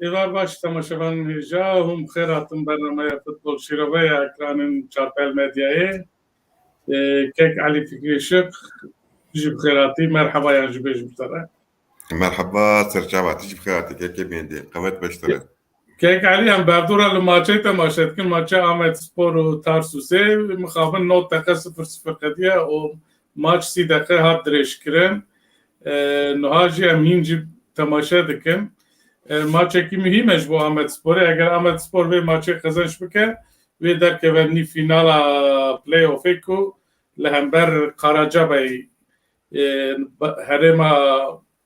Evar baş tamaşavan heja hum khairatım barnamaya futbol şirovaya ekranın çarpel medyayı kek Ali Fikri Şık jib khairati merhaba ya jibej mutara مرحبا ترجع تيجي بخيراتك هيك بيندي قوات بشتري kek Ali hem berdura lu maçı temaşa etkin maçı Ahmet Spor u Tarsus'e mukhaben not dakika 0-0 kadiye o maç si dakika hat direşkirin nuhaji em hinci temaşa dikin maçekî mühim e ji bo Amedsporê eger Amedspor vê maçê qezenç bike wê derkeve nîv fînala play-offê ku li hember Karacabey herêma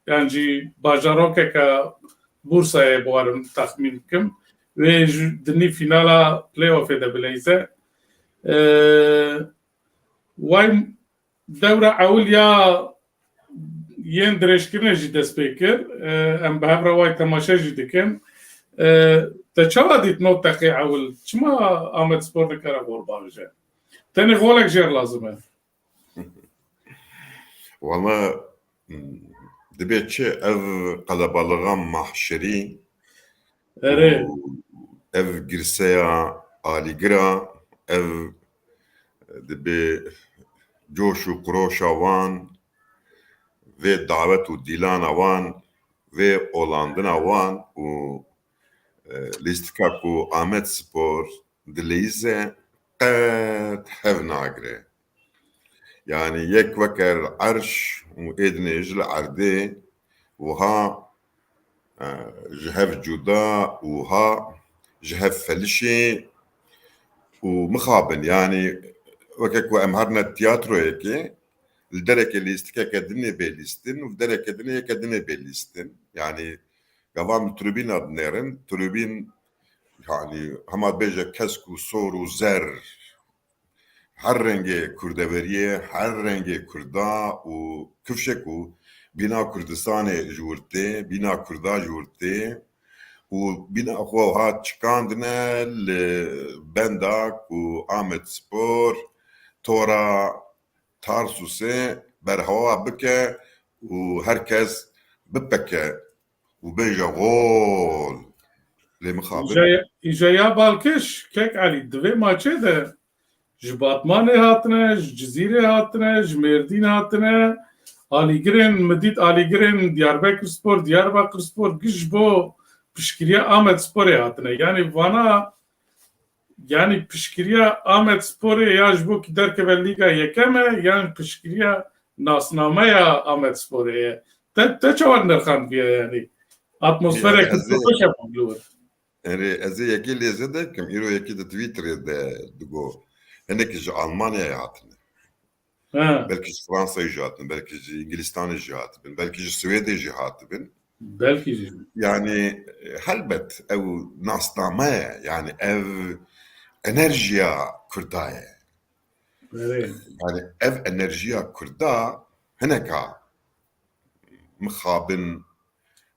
yan jî bajarokeka Bursayê barim texmîn bikim wê di nîv fînala play-offê de bileyze way dewra ewil ya yên dirêjkirinê jî dest pê kir em bi hevra way temaşe jî dikin te çawa dît not teqê ewil çima Amedspor nikare gol bavêje tenê golek jêr lazim e والله دبيت شي اف قلبالغام محشري erê اف جرسيا آليجرا اف دبي جوش وقروشا وان في دعوت وديلانا وان في اولاندنا وان و ليستكاكو آمد سبور دليزة قد هفناغري يعني يك وكر عرش وإدني جل عردي وها جهف جودا وها جهف فلشي ومخابن يعني وكك وأمهرنا التياترو هيك الدرك اللي استكا كدني بيليستن والدرك كدني كدني بيليستن يعني قوام تروبين أدنيرن تروبين يعني هما بيجا كسكو صور وزر her rengi Kurdeveriye, her rengi Kurda u Küfşeku bina Kurdistanê jûrtê, bina Kurda jûrtê û bina xwe hat çıkandine li benda ku Amedspor tora Tarsusê berhewa bike û herkes bipeke û bêje gol lê mixabin. îjaya balkêş kek Alî divê maçê de ji Batmanê hatine ji Cizîrê hatine ji Mêrdîn hatine alîgirên min dît alîgirên Diyarbekirspor Diyarbakirspor giş ji bo piştgiriya Amedsporê hatine yani vana yani piştgiriya Amedsporê ya ji bo ki derkeve Lîga Yekem e yan piştgiriya nasnameya Amedsporê ye te çawa nirxandiye yani atmosferek hoş yapabilir Yani ez ê yekî lêze dikim îro yekî di Twitterê de digo hinekî ji Almanyayê hatine belkî ji Fransayê jî hatibin belkî ji Ingilistanê jî hatibin belkî ji Swêdê jî hatibin belkî yani helbet ew nasname ye yani ev enerjiya Kurda ye yani ev enerjiya Kurda hineka mixabin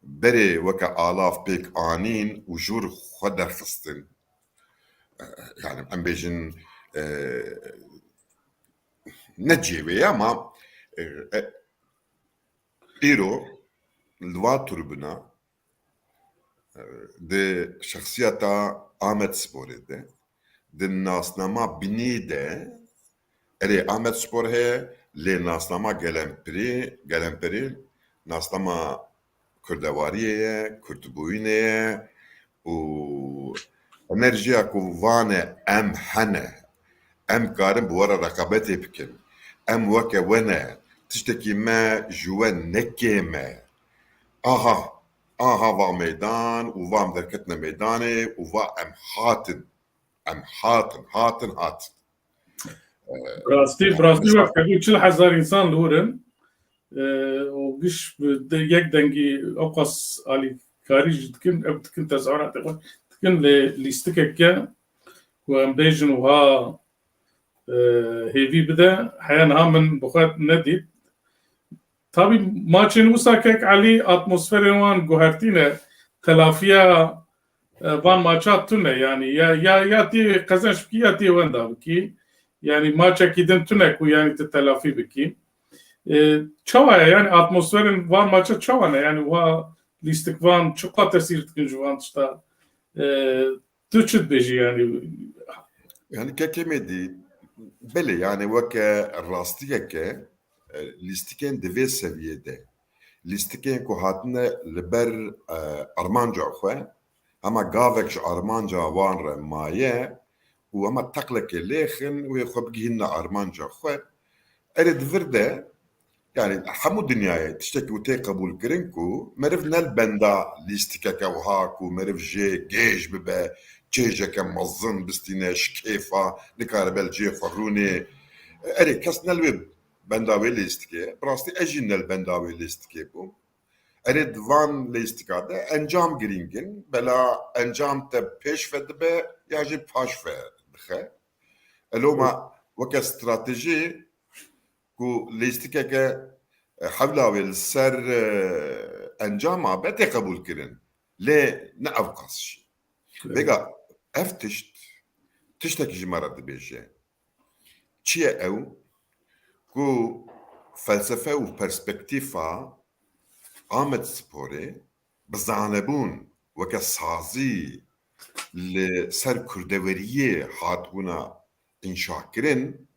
berê weke alaf pêk anîn û jûr xwe derxistin yani em bêjin ne cêwê ama îro li va turbina di şexsiyeta Amedsporê de di nasnama binî de erê Amedspor heye lê nasnama gelemperî nasnama kurdewariyê ye Kurdbûyînê ye û enerjiya ku vane em hene em karin bi were rekabetê bikin em weke we ne tiştekî me ji we nekê me aha va meydan û vam derketine meydanê û va em hatin Rastî wek çil hezar insan li hurin û giş yek dengî ew qas alîkarî jî dikin ew dikin tezahüratê xwe dikin lê lîstikeke ku em bêjin wiha hêvî bide heya niha min bi xwe nedît tabî maçên wisa kek Alî atmosferên wan guhertîne telafiya van maça tune yani ya tê qezenç bikî ya tê wenda bikî yani maçekî din tune ku yani te telafî bikî çawa ye yani atmosferên van maça çawa ne yani wa لیستکوان چقدر تاثیر دکن جوان تشتا تو چت بيجي يعني Yani kekemedi bele yani vaka rastiyeke listiken divê seviyede listiken ku hatine li ber armanca xwe ama gavek ji armanca wan re maye û ama teqlekê lêxin wê xwe bigihîne armanca xwe erê divir de yani hemû dinyayê tiştekî wê tê qebûl kirin ku meriv nel benda lîstikeke wiha ku meriv jê gêj bibe çêjeke mezin bistîne ji kêfa nikaribe li cê xwe rûnê erê kes nel wê benda wê lîstikê bi rastî ez jî nel benda wê lîstikê bûm erê di van lîstika de encam girîngin bela encam te pêş ve dibe ya jî paş ve dixe eloma weke stratejî ku lîstikeke hewla wê li ser encama be tê qebûl kirin lê ne ev qas jî vêga ev tiştekî ji me re dibêje çi ye ew ku felsefe û perspektîfa Amedsporê bi zanebûn weke sazî li ser kurdeweriyê hatbûna înşakirin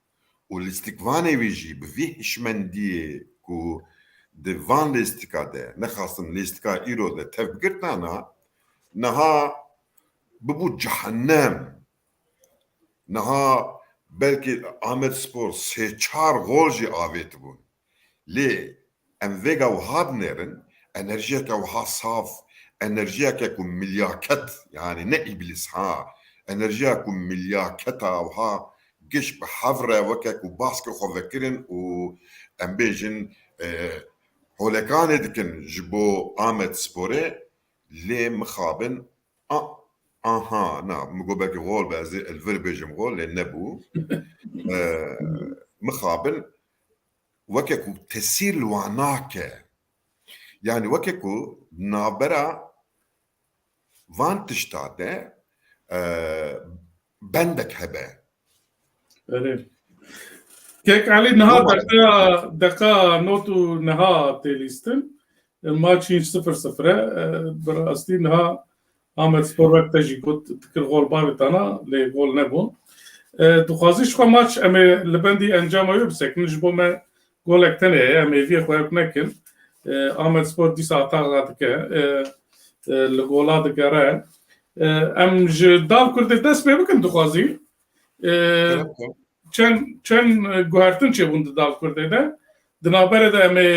û lîstikvanê wî jî bi vî hişmendiyê ku di van lîstika de nexwastin lîstika îro de tevbigirtana niha bibû cehennem niha belkî Amedspor sê çar gol jî avêtibûn lê em vêga wiha binêrin enerjiyeke wiha saf enerjiyeke ku milyaket yani ne îblis ha enerjiya ku milyaketa wiha giş bi hev re weke ku baskê xwe vekirin û em bêjin holekanê dikin ji bo Amedsporê lê mixabin aha na min got belkî gol be ez ê li vir bêjim gol lê nebû mixabin weke ku tesîr li wan nake yani weke ku navbera van tişta de bendek hebe أري كيك علي نها دقا نوتو نها تيليستن الماتشين 0-0 براستي نها آمد سپور وقت تجي كنت تكر غول بارتانا لي غول نبون تخازيش خو ماتش امي لبندي انجام يبسك نجبو ما غولك تاني امي في خو يكنكن آمد سپور دي ساعتا غادك الغولات كرا ام جدال كرد دست بكن تخازي چند گوهرتن چه بوند دال کرده ده دنابره ده امی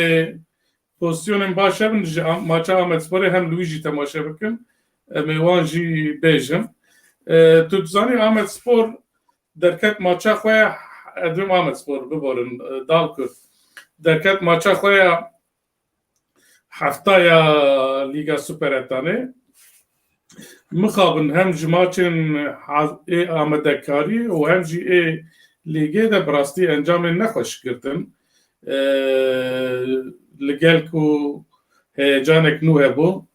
پوزیشن باشه بند ماچا آمدسپوری هم لویجی تماشا بکن امی وانجی بیجم تو تزانی آمدسپور درکت ماچا خواه ادویم آمدسپور ببارن دال کرد درکت ماچا خواه هفتایا لیگا سوپر اتانه مخابن هم جماچن آمدکاری و هم جی لیگه ده براستی انجام نخوش کردن لگل کو هیجانک نوه بو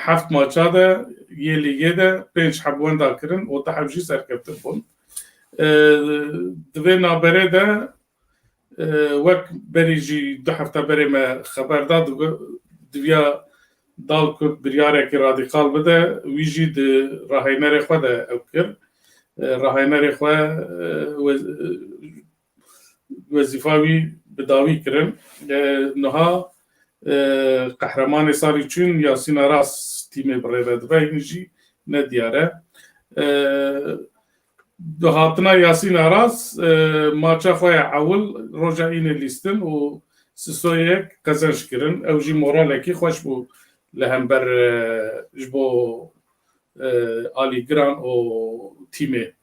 هفت ماچا ده یه لیگه ده 5 حبوان دا کرن و ده حبجی سرکبتن بون دوی نابره ده وک بری جی 2 هفته بری ما خبر داد دویا دال کرد بریاره که رادیکال بده ویجی ده راهینر خود ده او کرد راهینر خو وظیفاوی بداوی کرن نها قهرمان ساری چون یاسین راس تیم برای دبی نجی ندیاره دو هاتنا یاسین راس ماچا خو اول رجعین لیستن و سسویک قزنش کرن او جی مورالکی خوش بو لهم بر جبو آلی گران و تیمه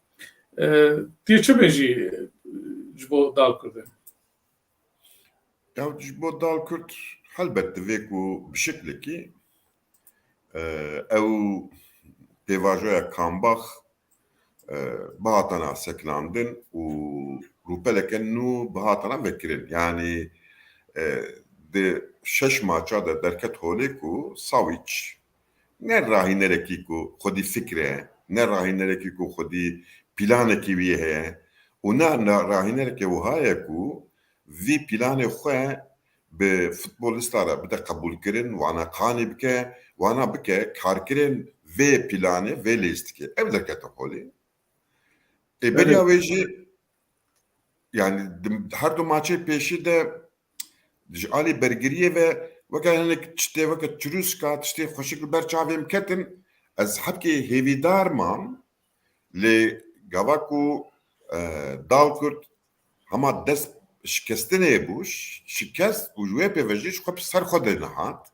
تیه چه بیجی جبو دال کرده؟ ya جبو دال کرد elbette vêku bi şeklekî ew pêvajoya Kambax bihatana seklandin û rûpeleke nû bihatana vekirin yani di 6 maça de derket holê ku Savic ne rahînerekî ku xwedî fikre ne rahînerekî ku xwedî planekî wî heye û ne rahînerekê wiha ye ku vî planê xwe به futbolistlara bir de kabul kirin wana qanî bike wana bike karkirin vê planê vê lîstikê ev derkete holê beriya wê jî yani her du maçê pêşî de ji alî bergiriyê ve weke hinek tiştê weke çirûska tiştê xweşik li ber çavê min ketin ez hepkê hêvîdar mam lê gava ku Dalkurt hema dest şikestinê bû şikest û ji wê pêvejî ji xwe ser xwe de nehat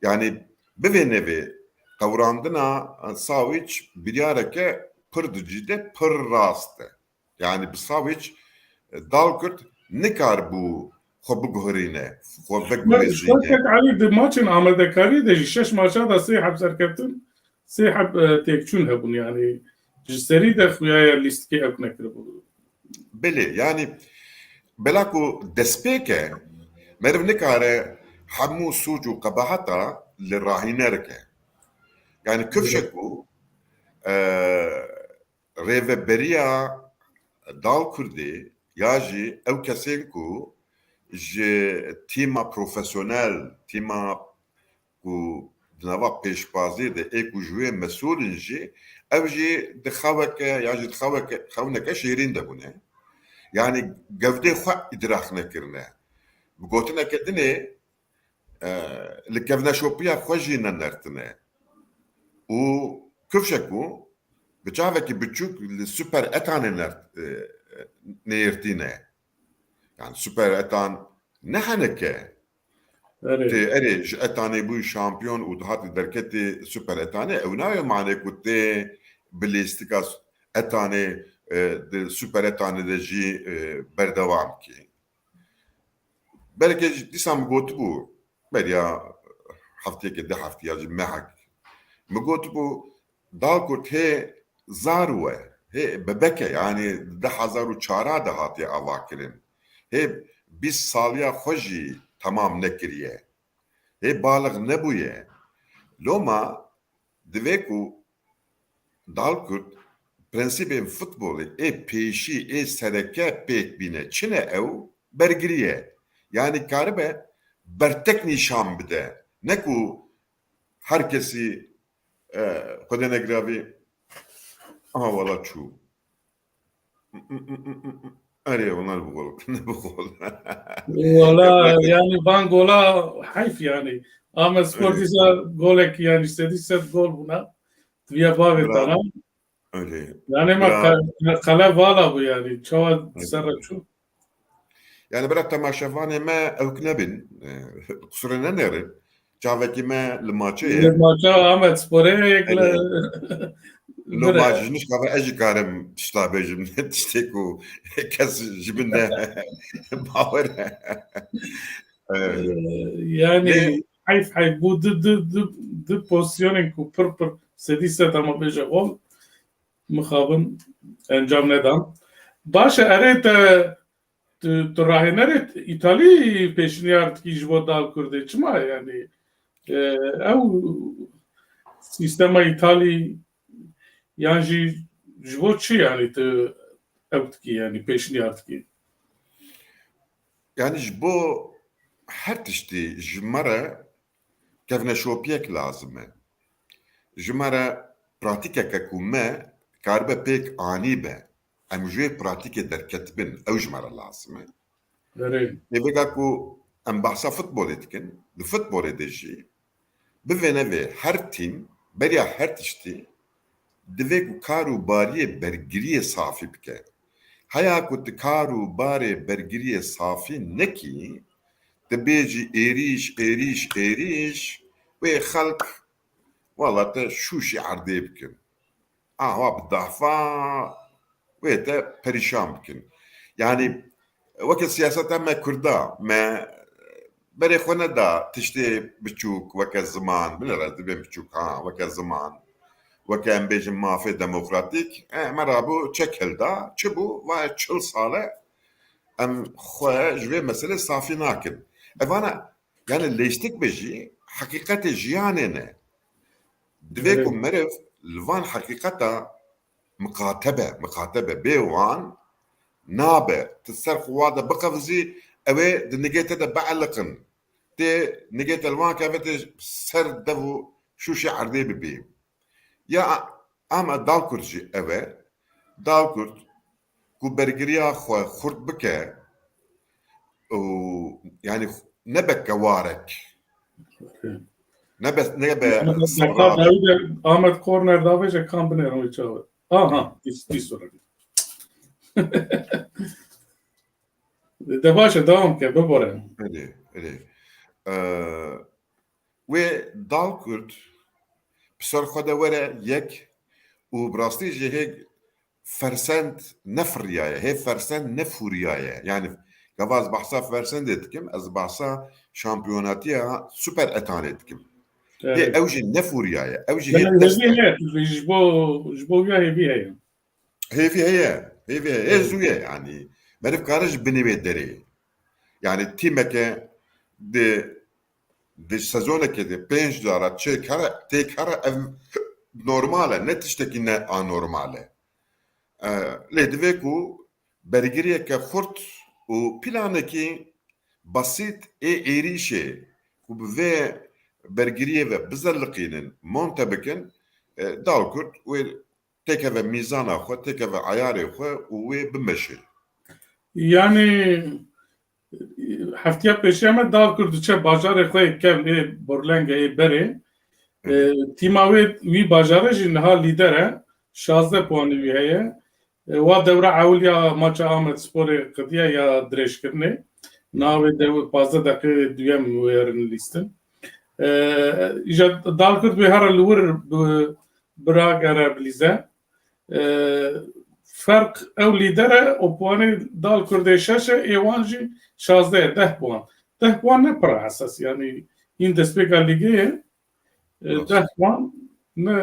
yani bi vê nevê qewrandina sawîç biryareke pir dicîde pir rast e yani bi sawîç Dalkurt nikar bû xwe biguherîne xwe vegihêzîne شوكت علي دي ماتشن آمادەکاری de ji şeş maça da sê heb serkeftin sê heb têkçûn hebûn yani ji serî de xuyaya lîstikê ew nekiribû. Belê yani bela ku destpêke meriv nikare hemû sûc û qebeheta li rahîne rike yani kufşek bû rêveberiya Dalkurdê ya jî ew kesên ku ji tîma profesyonel tîma ku di nava pêşbazî de ê ku ji wê mesûlin jî ew jî di xeweke ya jî di xewneke şêrîn de bûne yani gevdê xwe îdrak nekirine bi gotineke dinê li kevneşopiya xwe jî nenertine û kufşek bû bi çavekî biçûk li süper etanê nêrtîne yani süper etan ne heneke tê erê ji etanê bû şampiyon û dihatî derketê süper etanê ew naye manê ku tê bi lîstika etanê di süper etanê de jî berdewam kî belkê dîsan min gotibû beriya hefteyekê di heftiya jî mehek min gotibû Dalkurt hê zar we hê bebeke yani 2004 de hatiye avakirin hê 20 saliya xwe jî tamam nekiriye hê balig nebûye loma divê ku Dalkurt prensîbên futbolê ê pêşî ê sereke pêk bîne çi ne ew bergiriye yani karibe bertek nîşan bide ne ku herkesî xwedê negiravî aha wala çû erê onlar bu gol ne bu gol Valla yani van gola hayf yani. Ahmet Sportisa golek yani istediyse gol buna. Tviya bavet Bravo. ana. öyle Yani ma kale vala bu yani. Çava serraçu. yani bira temaşevanê me ew nebin kusura ne nerin çavekî me li maçeyê Maça Ahmet Spor'e yekle. lo maç nişka ve ejî karim tişta bêjim tiştê ku kes ji min de bawer Yani hayf bu dı pozisyonun ku pır sediyse tamam beje gol mıxabın encam nedan. Başa eret tu rahineret İtali peşini artık icbo dal kurdu çıma yani ev sistema İtali yani jbo çi yani tu evtki yani peşini artık. yani ji bo her tiştî ji me re kevneşopiyek lazim e ji me re pratikeke ku me karibe pêk anî be em ji wê pratikê derketibin ew ji me re lazim e Nevega ku em behsa futbolê dikin di futbolê de jî bi vê nevê her tîm beriya her tiştî divê ku kar û bariyê bergiriyê safî bike heya ku tu kar û barê bergiriyê safî nekî dibê jî êrîş wê xelk wala te şûşî erdê bikin ahwa bi dehfa wê te perîşan bikin yani weke siyaseta me Kurda me berê xwe neda tiştê biçûk weke ziman bilêre dibên biçûk ha weke ziman weke em bêjin mafê demokratîk me rabû çek hilda çi bû vay 40 sale em xwe ji vê meselê safî nakin evana yani lêştik be jî heqîqetê jiyanê ne divê ku meriv li van heqîqeta miqatebe bê wan nabe tu ser xwe de biqevizî اوه د نگهت ده بعلقن تي نگهت الوان كافت سر دفو شو شعر دي ببي يا اما دالكرد جي اوه دالكرد كو برگريا خورد بكه و يعني نبك وارك نبى صراحة Ahmet Korner davece kampiner o çağır. Aha, bir sonra. Devaşa devam ke bebore. öyle ve Dalkurt بسر خدا وره یک و براستی جه هیک فرسند نفریایه هی فرسند نفوریایه yani gavaz bahsa فرسند etkim az bahsa şampiyonatiya süper etan etkim he evji nefuriyaye evji he destek jbo ya heviye he zuye yani merif karış binive deri yani timeke de sezoneke de 5 dara çekara tekara ev normale ne tişteki ne anormale ledve ku bergiriye ke xurt u planeki basit erişe ku ve bergiriye ve bizarlıkinin montabekin dalkurt ve tekeve mizana xo tekeve ayarı xo ve bimeşir yani haftaya peşeme dal kurdu çe bajarı xo kevli borlenge beri تیماوی وی باجاره جی نها لیدره 16 پوانی وی هیه و دوره اولیا ماچ آمد سپور قدیه یا درش کرنه ناوی دو 15 دقیقه دویم ویرن لیستن ایجا دال کرد به هر لور براگ ارابلیزه فرق او لیدره او پوانی دال کرده ششه ایوان جی 16 10 پوان 10 پوان نه پر اساس یعنی این دسپیکا لیگه ده puan ne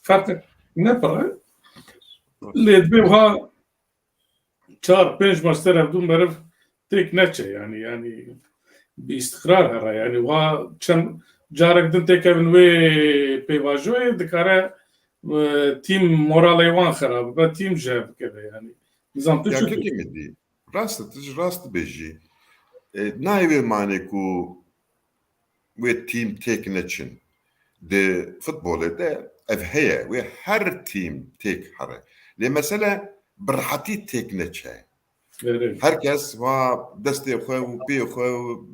fark ne para ledbe ha 4-5 maçlar evdum berif tek neçe yani bir istikrar hara yani va çem carek din tek evin ve pevajoye dikare tim moral eyvan xarab ve tim jeb kede yani nizam tu ya kimi di rast beji naive mane ku ve team tek neçin de futbolu de ev heye ve her team tek hare le mesela birhati tek neçe herkes va desteği xo bi xo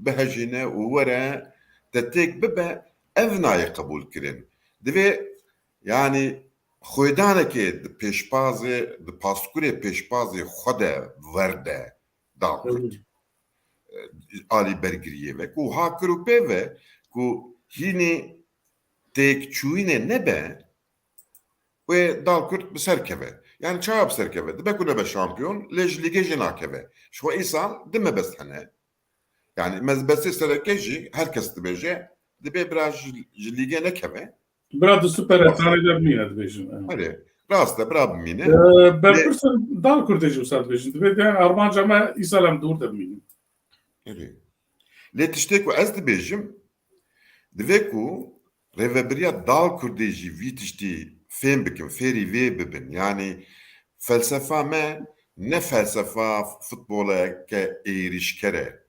behjine u wara de tek bibe ev naye kabul kirin de yani xoydaneke peşpazı de paskure peşpazı xoda verde da Ali bergiriye ve ku hakru peve ku hini tek çuine nebe ve dalkurt serkeve yani çağap serkeve de bekune be şampiyon lej lige jenakeve şu insan deme bestane yani mezbesi serkeji herkes de beje de be biraz lige nekeve biraz süper etanede miyad bejin hadi rasta brab mine berkursun dalkurt ejusat bejin de be armanca ma isalam dur da mine evet le tiştek ve ez de bejim de ku revebriya dal kurdeji vitişti fem bikim feri ve bibin yani felsefa me ne felsefa futbola ke erişkere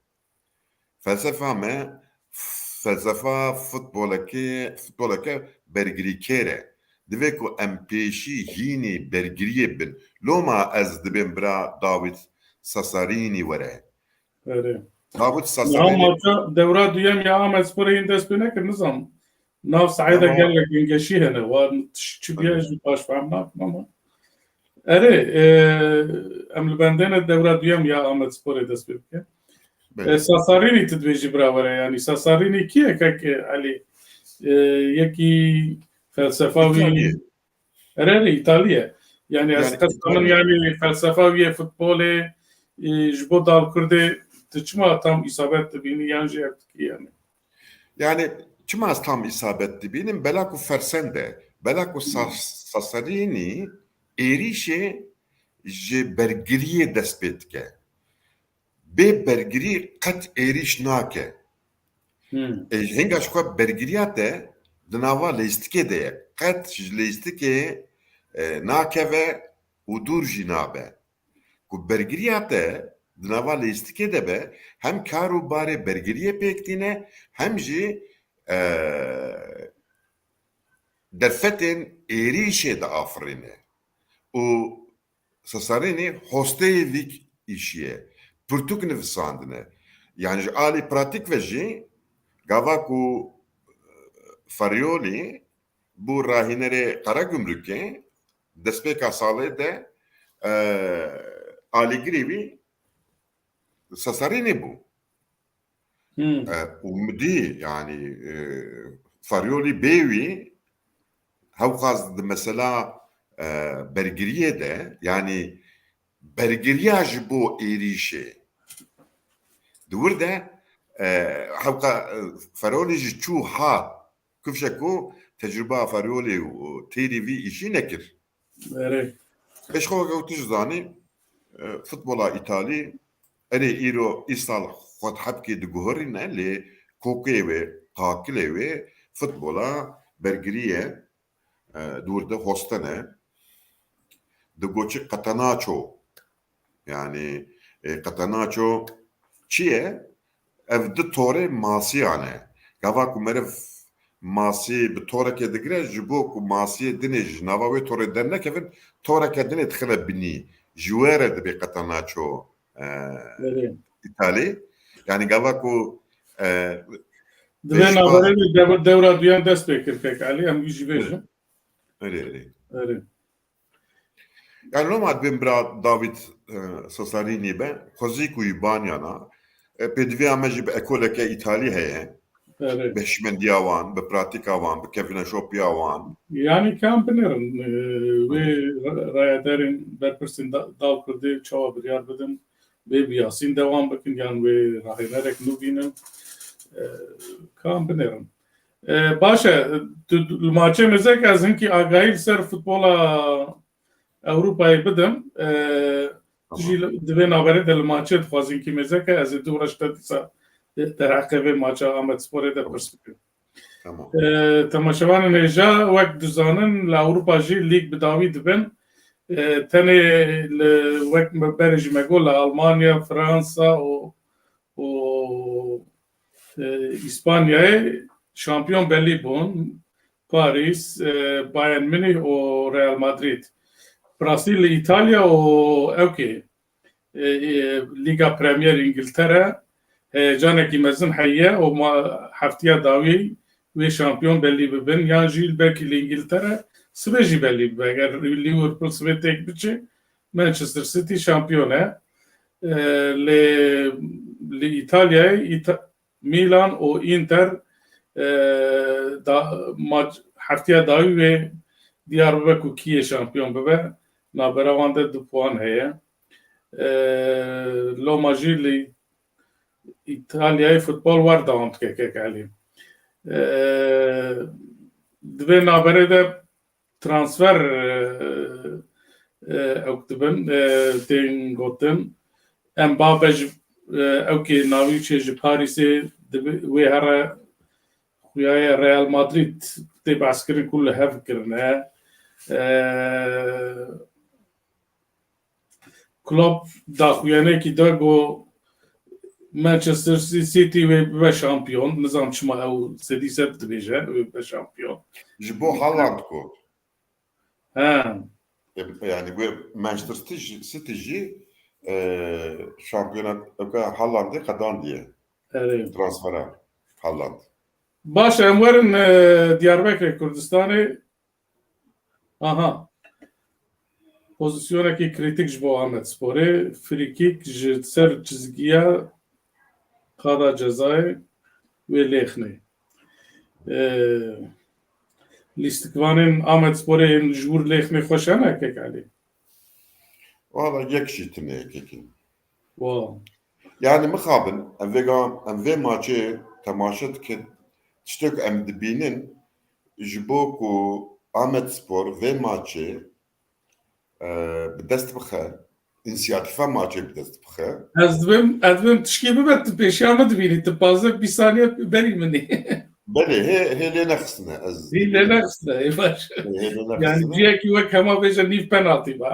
felsefa me felsefa futbola ke bergiri kere de ku empeşi hini bergiriye bin loma ez dibin bra David Sasarini vere evet David Sasarini ama devra duyam ya Ahmet Spor'a indespine ki nizam nav saide gelek ingeşi hene var çıbiyaj baş fahmnak ama ere eml bendene devra duyam ya Ahmet Spor'a despike Sasarini tedveji bravare yani Sasarini kiye kake Ali yeki felsefavi ere İtalya yani aslında yani felsefavi futbolu jbo dal kurde tıçma tam isabet bini yanjı yaptık yani çima tam isabetli benim belaku fersende belaku Sasarini erişe je bergiriye despetke be bergiri kat eriş nake henga şu bergiriyate dnava listike de kat listike nake ve udur jinabe ku bergiriyate Dinava lîstikê de be hem kar û barê bergiriyê pêktîne hem jî derfetên êrişê de afirîne û Sesarînê hosteyê vî îşiye pirtûk nivisandine. Yani ji alî pratik ve jî gava ku Faryolî bû rahînerê Karagümrükê destpêka salê de alîgirî wî Sesarînê bû. û midî yani Faryolî bê wî hewqas di mesela bergiriyê de yani bergiriya ji bo êrişê di wir de hewqa Faryolî jî çû hat kufşe ku tecrüba Faryolî û têrî vî îşî nekir. Pêşxwe tu ji zanî futbola Îtalî erê îro îsal xwedhebkê diguherîne lê kokê wê qakilê wê futbola bergiriyê di wir de hostene di goçî Catenaccio yani Catenaccio çi ye? Ev di torê masiyan e. Gava ku meriv masî bi torekê digire ji bo ku masiyê dinê ji nava wê torê dernekevin toreke dinê dixile binî. Ji wê re dibe Catenaccio İtalî. Yani gava ku Divê naberê dewra duyan dest pê kir pêk Elî em wî jî bêjin. Yani normal ben bira David Sesarînê be xwezî ku Îbanyana pêdivê me jî bi ekoleke İtalî heye bi hişmendiya wan bi pratika wan bi kevîna şopiya wan yani kam binirin wê rayedarên berpirsên dav kirdê çawa biryar bidin wê biyasîn devam bikin yan wê rahênerek nû bînin kam binirin. Baş e li maçê mezek ez hinkî agahî li ser futbola Ewropayê bidim jî divê naberê de li maçê dixwazin kî mezek e ez ê du reş te dîsa derheqê vê maça Amedsporê de pirs bikim. Temaşevanên hêja wek dizanin li Ewropa jî lîg bi dawî dibin tenê li wek berê ji me got li Almanya, Fransa û İspanyayê şampiyon belî bûn Paris, Bayern Münih û Real Madrid. Birastî li İtalya û ewkê Lîga Premier İngiltere heyecanekî mezin heye û heftiya dawî wê şampiyon belî bibin yan jî belkî li İngiltere sibê jî belî bibe. Eger Liverpool sibê têk biçe Manchester City şampiyon e. Li İtalyayê Milan û Inter heftiya dawî wê diyar bibe ku kî yê şampiyon bibe. Nabera wan de 2 puan heye. Loma jî li İtalyayê futbol war dewam dike Elî. Divê naberê de transfer ew dibin tên gotin Mbappe ji ewkê navî çê ji Parîsê wê here xuyaye Real Madrid tê behskirin ku li hev kirine Klopp daxuyanekî da got Manchester City wê bibe şampiyon nizam çima ew sedî sed dibêje wê bibe şampiyon ji bo Haaland got. Yani Manchester City jî şampiyonat Haalandê qedandiye transfera Haaland. Baş em werin Diyarbekirê Kurdistanê pozisyonekî krîtîk ji bo Amedsporê frîkîk ji ser çizgiya qada cezayê wê Lêxnê. Lîstikvanên Amedsporê ji wir Lêxnê xweş hene kek Elî? Valla yek jî tune yekekî. Yani mixabin em vê maçê temaşe dikin tiştek em dibînin ji bo ku Amedspor vê maçê bi dest bixe înisiyatîfa maçê bi dest bixe. Ez dibim tişkî bibe tu pêşiya me dibînî tu bazê bî saniye berî minî. Belê hê lê nexistine ez. Hê lê nexistine baş. Yani ciyekî wek hema bêje nîv penaltî be.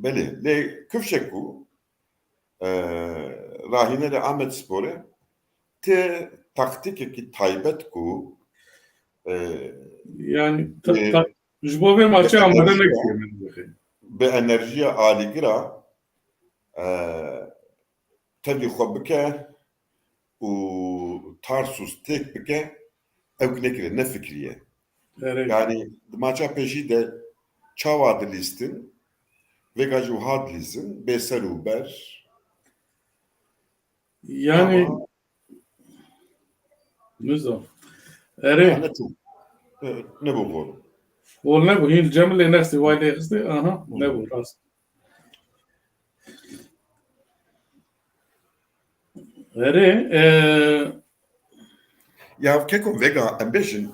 Belê lê kufşek ku rahine de Ahmet Spor'e te taktikeki taybet ku Yani be ji bo vê maçê amade nekiye min dixê. be enerjiya alîgira tevlî xwe bike û Tarsus têk bike ew nekire ne fikriye. Erê. Yani di maça pêşî de çawa dilîstin vêga jî wiha dilîzin bê ser û ber Yani ama nizam. ya Erê. ne çok ne bu gol. Ol nebû hîn Cemilê nestê way lê xistê aha nebû rast. Erê Ya keko vêga em bêjin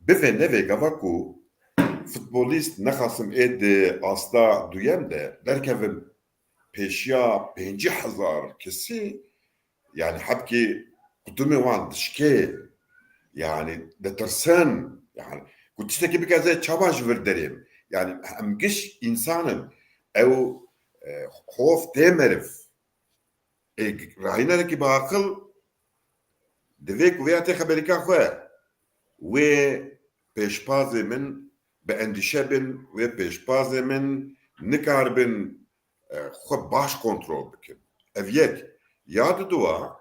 bivê nevêga va ku futbolîst nexasim ê di asta duyem de derkevin pêşiya 50,000 kesî yani hebkê kutumê wan dişkê yani detirsin yani ku tiştekî bike ez ê çawa ji vir derêm yani em giş insanim ew hof tê meriv rahînerekî biaqil divê ku vêya tê xeberîka xwe wê pêşpazê min bi endîşe bin wê pêşpazê min nikaribin xwe baş kontrol bikin ev yek ya diduwa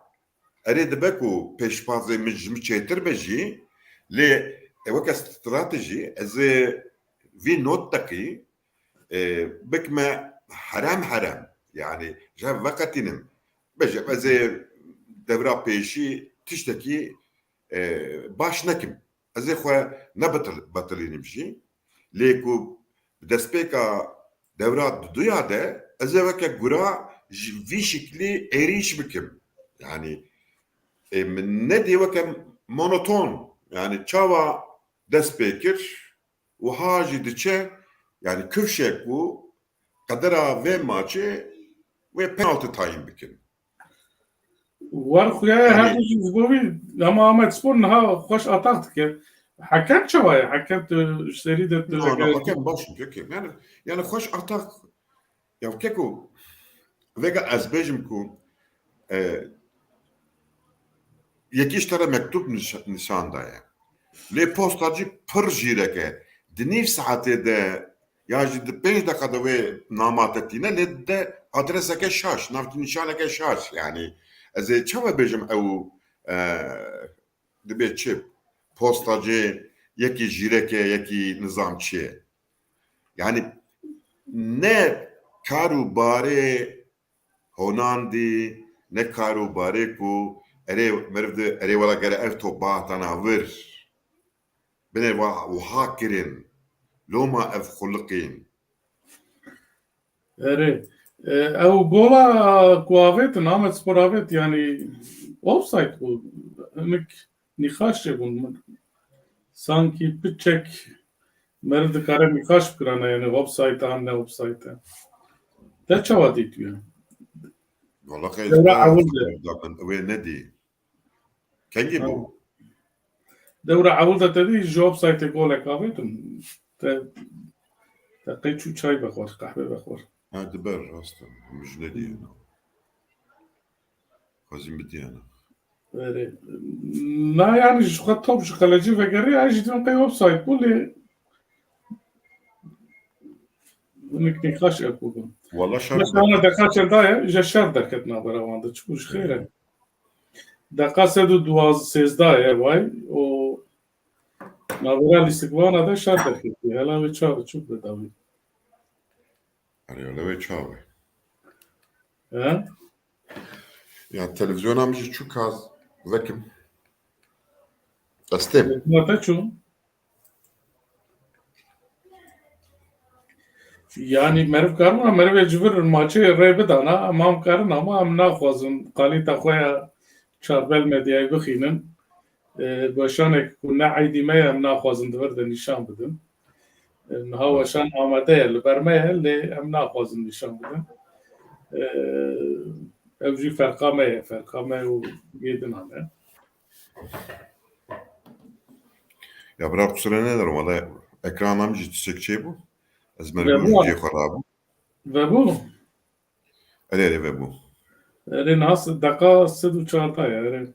erê dibe ku pêşpazê min ji min çêtir be jî lê weke stratejî ez ê vî notekî bikime herem yani ji hev veqetînim beje ez ê devra pêşî tiştekî baş nekim ez ê xwe nebetilînim jî lê ku bi destpêka devra duya de ez ê weke gura ji vî şiklî êrîş bikim yani min nedî weke monoton yani çawa dest pê kir wiha jî diçe yani kifşek û qedera vê maçê wê penaltı tayin bikin. war xuya Yani- her ji bo wî ama Ahmet Spor niha xweş atak dike. Hekem çawa ye hekem tu serî de tu Hakem başım peki. Yani hoş atak ya keko vega ez bêjim ku yekî ji te re mektûb nîşan daye. Lê posta cî pir jîrek e. Di nîv saetê de ya jî di 5 deqa de wê namatetîne lê de adreseke şaş, navnîşaneke şaş yani ez ê çawa bêjim ew dibe çi postacê yekî jîreke yekî nizamçî ye. Yani ne karûbarê honandî ne karûbarê ku erê meriv di erê wela gere ev top bahtana vir binê wiha kirin loma ev xuluqîn Erê. Ew gola ku avêtin Ahmet Spor avêt yani offside bû hinek nîxaşê bûn sankî piçek meriv dikare nîxaş bikirane yani offside an ne offside te çawa dîtiye Valla Devre awil de. wê nedî kengî bû dewra ewil de te dî ji offside golek avêtin te qeçû çay vexwar qehve vexwar ha diber rast mij nedî xwezîm bidiyane Erê. Na yani ji xwe top ji qelecî vegerî ez jî dîm qey offside bû lê hinek nîxaş ev bûn Valla şer mesela deka çeldaye ji şer derketina berawan de çikû ji xêr e deka sed û sêzda ye way û navbera lîstikvana de şer derketiye hela wê çawa çûk be dawî Arıyorlar ve çağır. he Ya televizyona mı çok az vekim. Astem. ma te çû yani meriv karin merivê ji vir maçê rê bidana em ham karin ama em naxwazin qalîta xwe ya çarbel medyayê bixînin weşanek ku ne eydî me ye em naxwazin di vir de nîşan bidin niha weşan amade ye li ber me ye lê em naxwazin nîşan bidin ev jî ferqa me ye ferqa me û gêdinan e Ya bırak kusura ne derim valla ekranım çiçek şey bu. Ez Ve bu merhaba diye xarabı. ve bu Öyle ve bu. Nas dakika 3 yani.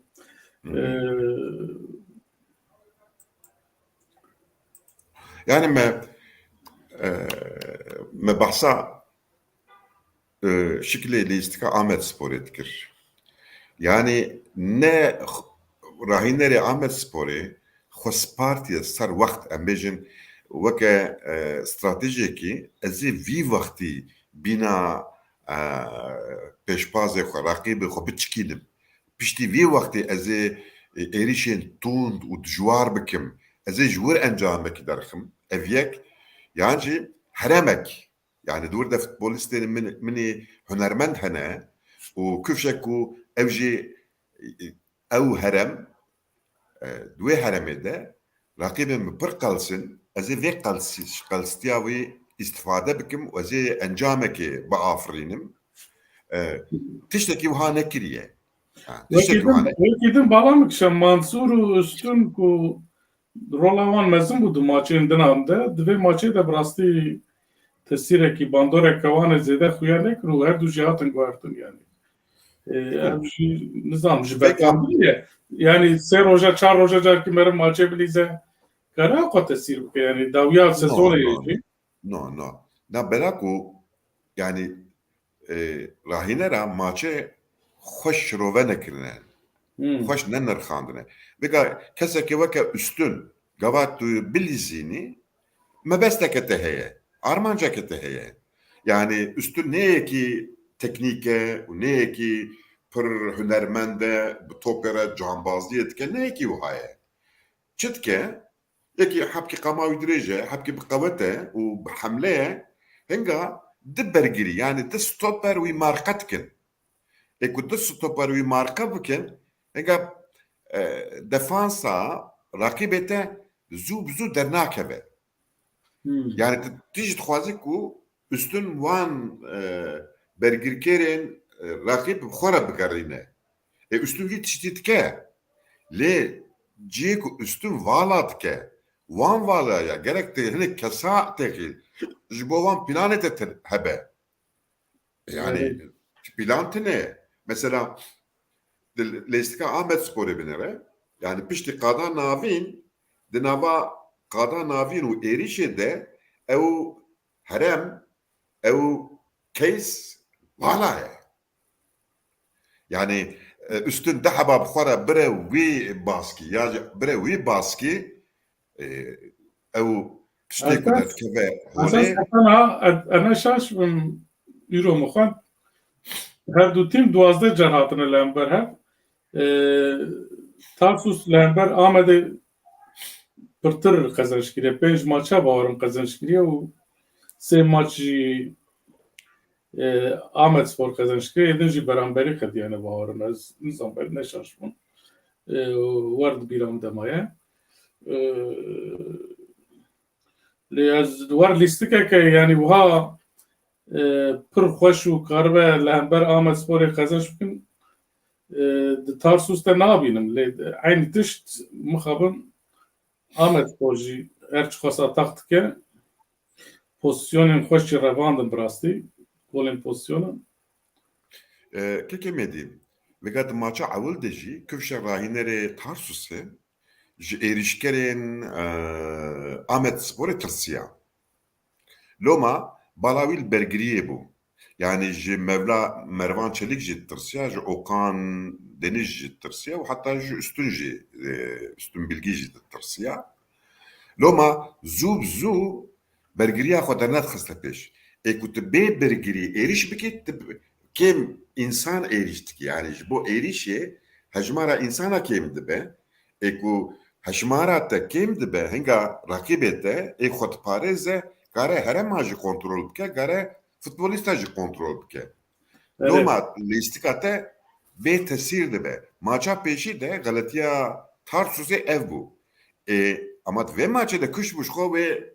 Yani me bahsa şekilde listika Ahmet Spor etkir. Yani ne راهينري Ahmet Spor'u خص partiye sar vakt embejin veke stratejiki ezi vi vakti bina peşpazê xwe raqîbê xwe biçikînim. Piştî vî wextê ez ê êrişên tund û dijwar bikim. Ez ê ji wir encamekî derxim. Ev yek yan jî heremek. Yani dûr de futbolistên minê hunermend hene û kufşek ku ev jî ew herem دوێ heremê de raqîbên min pir qelsin ez ê vê qelstiya wî îstifade bikim û ez ê encamekê biafirînim. Tiştekî wiha nekiriye. Wekî balamik şe Mansûr û Üstün ku rola wan mezin bû di maçên dinan de divê maçê de bi rastî tesîrekî bandorek wan zêde xuya nekir û her du jî hatin guhertin yani. Ev jî nizam ji betanî yani sê roja çar roja carkî merim maçê bilîze kara xwe tesîr bike yani dawiya sezonê jî. No. Na bela ku yani rahînera maçê xweş şirove nekirine. Xweş nenirxandine. Vêga kesekê weke Üstün gava tu bilîzînî mebesteke te heye. Armanceke te heye. Yani Üstün neyekî teknîke û neyekî pir hunermend e bi topere cambaziyê dike neyekî wiha ye. Çi dike yekî hepkî qema wî dirêj e hepkî bi qewet e û bi hemle ye hinga di bergirî yani di stoper wî marqe dikin. Ku di stoper wî marqe bikin hinga defansa raqîbê te zû bi zû dernakeve. Yani tu jî dixwazî ku Üstün wan bergirkerên raqîb bi xwe re bigerîne. Üstün vî tiştî dike. Lê ciyê ku Üstün vala dike. Wan valaya gerek te hinek kesa tekî ji bo wan planê te hebe. Yani plan tune. Mesela Lêstika Ahmet Sporê binêre yani piştî qada navîn di nava qada navîn û êrişê de ew herem ew keys vala ye. Yani Üstün deheba bi xwe re bire wî baskî ya bire wî baskî ew tiştê ku derdikeve holê Ana şaş bim îro mixwe her du tîm 12 car hatine li hember hev. Tarsus li hember Amedê pirtir qezenç kiriye. 5 maça bawerim qezenç kiriye û 3 maç jî Ahmet Spor qezenç kiriye. Êdin jî beramberî xediye ne bawerim. Ez nizam ber neşaşbûm. Wer dibîram demaye. Lê ez war lîstikeke yani wiha pir xweş û karibe li hember Ahmet Sporê qezenç bikin di Tarsus de nabînim. Lê aynî tişt mixabin Ahmet Spor jî her çi xwesa teq dike pozisyonên xweş jî revandin bi rastî golên pozisyonan. Keke medî vêga di maça ewil de jî kufşa rahînerê Tarsusê ji êrişkerên Ahmet Sporê tirsiya. Loma bala wî li bergiriyê bû. Yani ji Mevla Mervan Çelik jî tirsiya, ji Okan Deniz jî tirsiya û heta ji Üstün jî Üstün Bilgî jî tirsiya. Loma zû bi zû bergiriya xwe dernedixiste pêş. Ku tu bê bergirî êriş bikî kêm însan êriş dikî. Yani ji bo êrişê hejmara însana kêm dibe. Ku hejmara te kêm dibe hinga raqîbê te xwe diparêze gare herema jî kontrol bike, gare futbolîsta jî kontrol bike. Loma lîstika te bê tesîr dibe. Maça pêşî de geletiya Tarsusê ev bû. Ama divê maçê de kuş bû ji xwe wê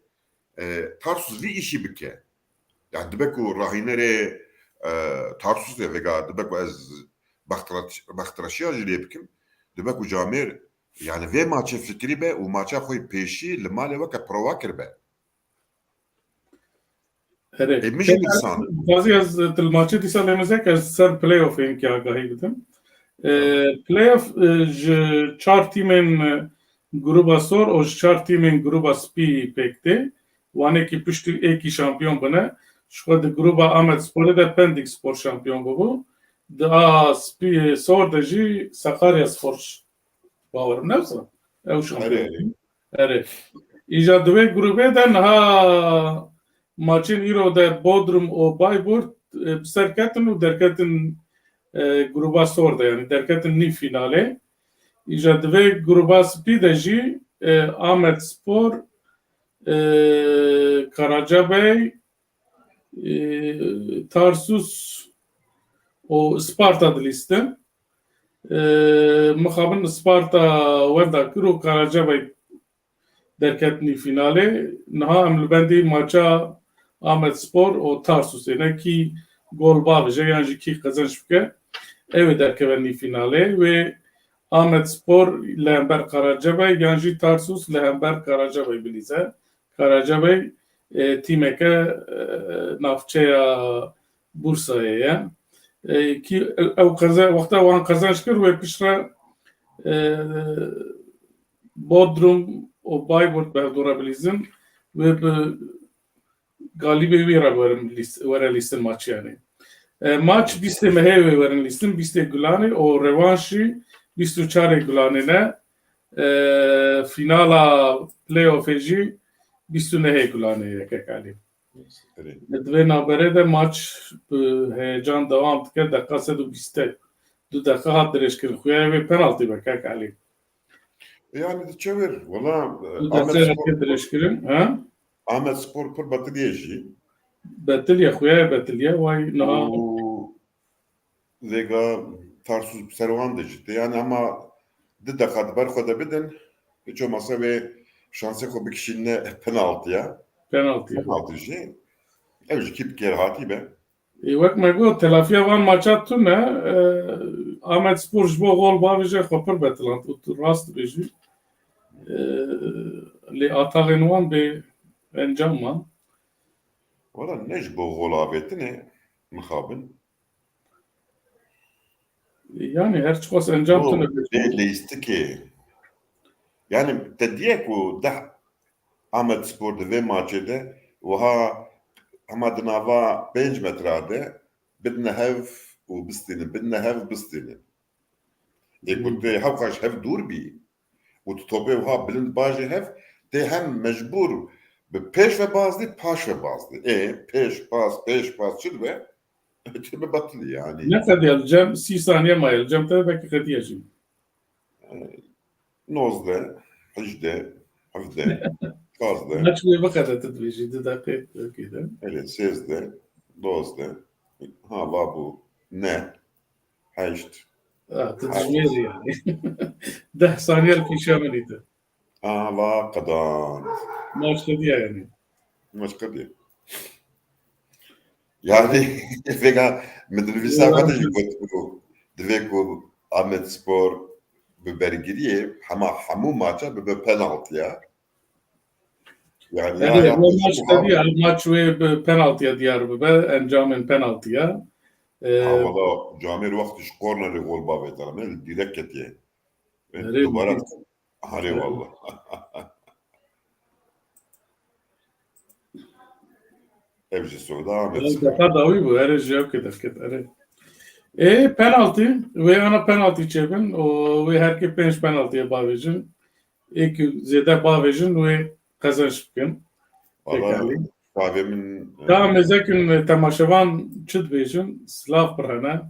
Tarsus vî îşî bike. Yani dibe ku rahînerê Tarsusê vêga dibe ku ez bextiraşiya jî lê bikim dibe ku Camêr yani vê maçê fikirî be û maça xwe pêşî li malê weke prova kiribe. هره مش انسان بعضی از الماتشات دیسا لمزه که سر پلی آف این که آگاهی بدم پلی آف چهار تیمین گروبا سور و چهار تیمین گروبا سپی پکته وانه که پشتی ایکی شامپیون بنه شخود گروبا آمد سپوره ده پندیک سپور شامپیون ببو ده سپی سور ده جی ساقاریا سپور باورم نفسه او شامپیون هره ایجا دوی گروبه ده نها ماچین ایرو ده بودروم و بایبورد سرکتن و درکتن گروبا سور ده yani derketin ni finale ica dve gruba spi de jî Ahmet Spor Karacabey Tarsus û Sparta dilistin mixabin Sparta wenda kir û Karacabey derketinî finale niha em li bendî maça Ahmet Spor û Tarsusê ne kî gol bavêje yan jî kî qezenç bike ew ê derkevenî finalê wê Ahmet Spor li hember Karacabey yan jî Tarsus li hember Karacabey bilîze. Karacabey tîmeke navçeya Bursayê ye kî ew wexta wan qezenç kir wê piştre Bodrum û Bayburt bevdora bilîzin wê bi galîbê wê re were lîstin maçiyanê. Maç bîstê mehê wê werin lîstin bîstê Gulanê û revanşî 24 Gulanê ne finala play-offê jî 29 Gulanê yekek alî. Li divê navberê de maç bi heyecan dewam dike deqa 120 du deqa hat dirêjkirin xuya wê penaltî vekek alî. Yani çevir. Valla Du deqê dirêjkirin ha? Ahmet Spor pır batılıye jî. Betiliye xuya betiliye way niha Zêga Tarsus serwan de jî. Yani ama di deqa diber xwe de bidin hiç olmazsa wê şansê xwe bikişîne penaltıya. penaltî. Penaltı jî. Ev jî kî bikêr hatî be. Wek me got telafiya van maça tune Ahmet Spor ji bo gol bavêje xwe pir betiland û tu rast dibêjî lê ataxên wan bê encam man. Valla ne ji bo gol avêtinê mixabin. Yani her çi xwast encam tune Lê lîstikê. Yani te diye ku deh Ahmet Spor di vê maçê de wiha hema di nava 5 metra de bidine hev û bistînin, bidine hev bistînin. Ê ku tê hewqaş hev dûr bî û tu topê wiha bilind bajê hev tê hem mecbûr bi pêş ve bazî paş ve bazî. Pêş pas çi dibe? Tê bi batilî yani. ne qediye cem 30 saniye mayil cem te vekî qediye jî. 19, 18, 17, 16, Maç wê biqede tu dibêjî di deqê wekî de. evet, 16, 12, ha va bu ne? 8, Tu dijmêrî yani. 10 saniye li pîşa minî te. ha va qadan. Maç qediye yani. Başka diye. Yani vega medrevisa Ya. kadar jibot bu. Divek bu Ahmet Spor bi bergiriye hamu maça bi penaltıya. Yani Evet, bu maç qediye maç wê penaltıya diyar bibe encamên penaltıya. valla Camer vakti şu korneri gol babet alamel direkt ketiye. Dubara hare valla. Evci soğuda Ahmet Spor. Defa da wî bû here ji ew kedeket ere. Penaltî wê ana penaltî çêbin û wê herkê 5 penaltıya bavêjin. Êkî zêde bavêjin wê qezenç bikin. Valla kahvemin Ka mêzekin temaşevan çi dibêjin silav pir hene.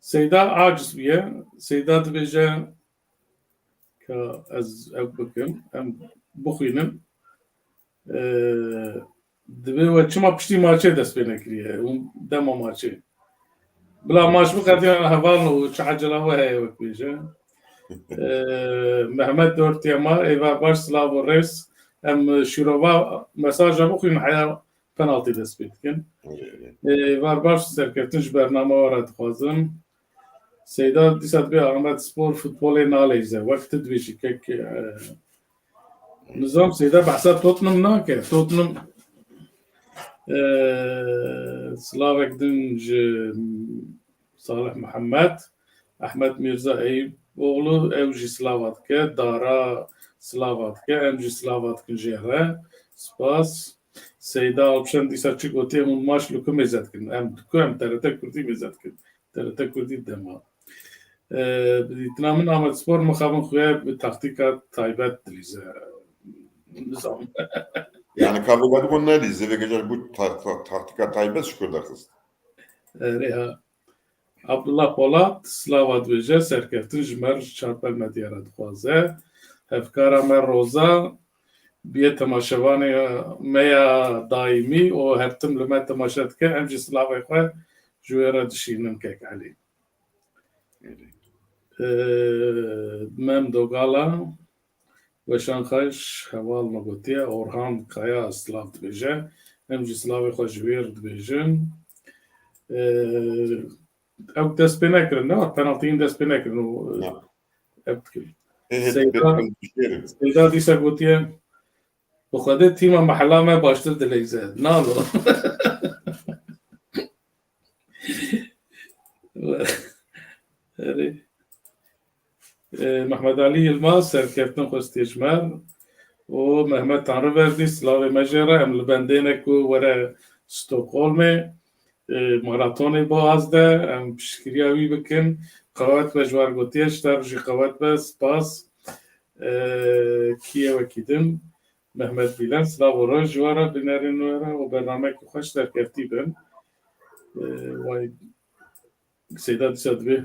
Seyda aciz bûye. Seyda dibêje ka ez ew bikim em bixwînin. Divê we çima piştî maçê dest pê nekiriye û dema maçê. Bila maç biqetiye heval û çi hecela we heye wek bêje. Mehmet Dörtiyema êva baş silav û rês em şîrova mesaja bixwînin heya penaltî dest pê dikin. Var baş serkeftin ji bername we re dixwazim. Seyda dîsa dibe Ahmet Spor futbolê nalêze wek tu dibêjî kek nizam Seyda behsa Tottenham nake. Tottenham Slavek din ji Salih Muhammed, Ahmet Mirza Eyüboğlu ev jî slava dike, Dara slava dike, em jî slava dikin jê re. Spas. Seyda Alpşen dîsa çi gotiye hûn maş li ku mêze dikin. Em diku em TRT Kurdî mêze dikin. TRT Kurdî dema. Dîtina min Amedspor mixabin xwe bi taktika taybet dilîze. Nizam. Yani kavga bu ne dizi ve gece bu taktika taybet şükürler kız. Reha. Abdullah Polat slava dibêje serkeftin ji me çarpel medyara dixwaze. Hevkara me Roza biye temaşevanê me ya daîmî û her tim li me temaşe dike em jî slavê xwe ji wê re dişînin kek Elî. Mem Dogala weşan xweş heval me gotiye Orhan Kaya slav dibêje em jî slavê xwe ji wê re dibêjin. Ew dest pê nekirin ne penaltiyên dest pê nekirin û ew dikin. Seyda dîsa gotiye bi Xwedê tîma mehela me baştir dileyze. Nalo. Mehmed Ali Yılmaz serkeftin xwe stêjmer û Mehmet Tanrıverdi slavê me jê re em li bendêne ku were Stockholmê maratonê baz de em piştgiriya wî bikin. Qewet be ji war gotiye ji ter jî qewet be spas. Kiyevekî din Mehmet Bîlen slav û roj ji were binerên were û bernamekî xweş serkeftî bin. Way Seyda dîsa dibe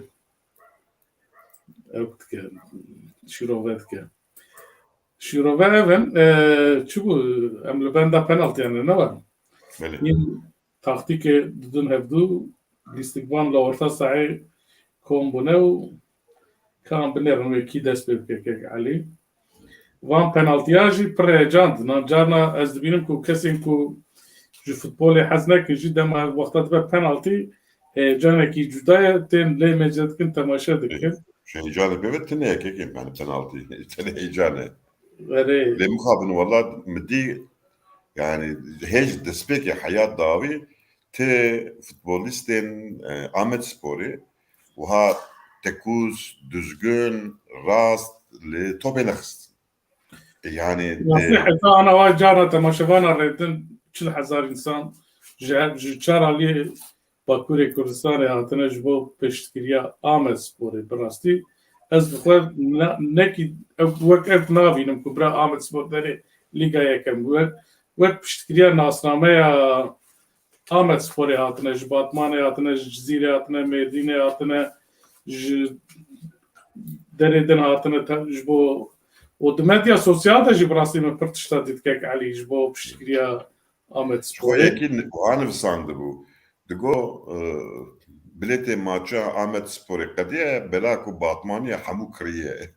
ew dike şîrove dike. Şîrove evin çi bû em li benda penaltiyan ne var? Taktikê didin hevdû lîstikvan li orta sahê kom bûne û kan binerin wekî dest pê bike kek Elî. Van penaltiya jî pir heyecan din. Carna ez dibînim ku kesên ku ji futbolê hez nekin jî dema wexta dibe penaltî heyecanekî cuda ye tên lê mêce dikin temaşe dikin. Heyecanı evet tene kekim yani penaltı tene heyecanı. Verê Ve muhabin valla midi yani hiç despeki hayat davi te futbolistên Amedsporê wiha tekûz düzgün rast li topê nexist. Yani heta ana wa carna temaşevana rêdin 40,000 insan ji çar aliyê Bakurê Kurdistanê hatine ji bo pêştgiriya Amedsporê bi rastî ez bi xwe nekî wek ev nabînim ku bira Amedspor derê lîga yekem wek piştgiriya nasnameya Amedsporê hatine ji Batmanê hatine ji Cizîrê hatine Mêrdînê hatine ji derê din hatine ji bo û di medya sosyal de jî bi rastî me pir tişta dîdikek Elî ji bo piştgiriya Amedsporê. Xweyekî anivisandı bu. Digo bilêtê maça Amedsporê qediye bela ku Batmaniye hemû kiriye.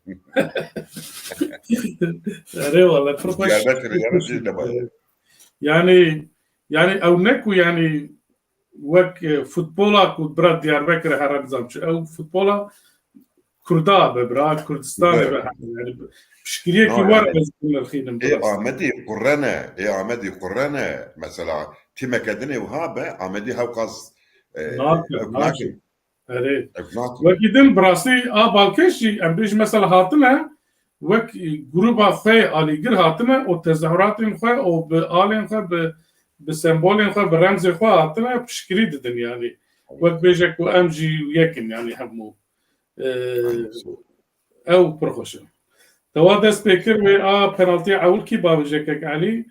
Erê wala pir xweş. Diyarbakır'a jî lebaye. Yani ew ne ku yani wek futbola ku bira Diyarbakırê here nizam çi ew futbola Kurda be bira Kurdistanê be yani piştgiriyekî war ez nirxînim. Amedî qurrene mesela timekediné wiha be Amedî hewqas nakin. Erê wekî din bi rastî a balkêş jî em bêjin mesela hatine wek gruba xwe alîgir hatine û tezahüratên xwe û bi alên xwe bi sembolên xwe bi remzê xwe hatine piştgirî didin yani wek bêje ku em jî yekin yani hemû ew pir xweş e. Tewa dest pê kir wê a penaltiya ewil kî bavêje kek Elî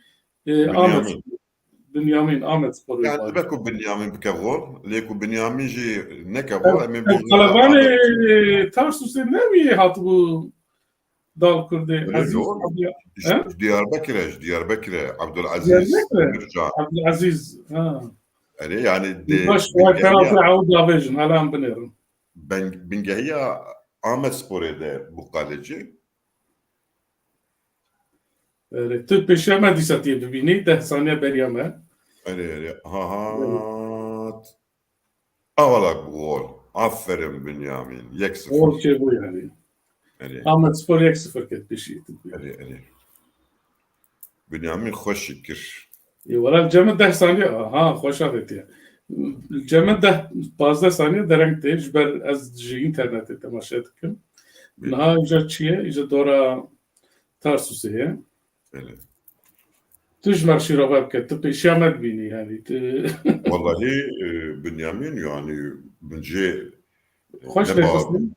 Binyamin Amedsporê. Yani dibe ku Binyamin bike gol lê ku Binyamin jî neke gol em ê Qelebanê Tarsusê nevî hatibû dal Kurdê Diyarbakır'e Abdülaziz Mircan. Abdülaziz. Yani baş penaltı ew davêjin hala em binêrin. Bingehiya Amedsporê de bu kaleci. Tu pêşiya me dîsa tê bibînî 10 saniye beriya me. Avala gol. Aferin Binyamin. 1-0. Gol çêbû yani. Amedspor 1-0 ket pêşî. Binyamin xweş kir. ولا الجمع 10 ثانية ها خوش هاتية الجمع 15 ثانية درنگ تيج بر از جي انترنت تماشيتكم نها اجا چيه اجا دورا تارسوسية Öyle. تجمر شيرا بك تبقي شامل بيني يعني Vallahi Bünyamin yani bence خوش ne bağ لخصني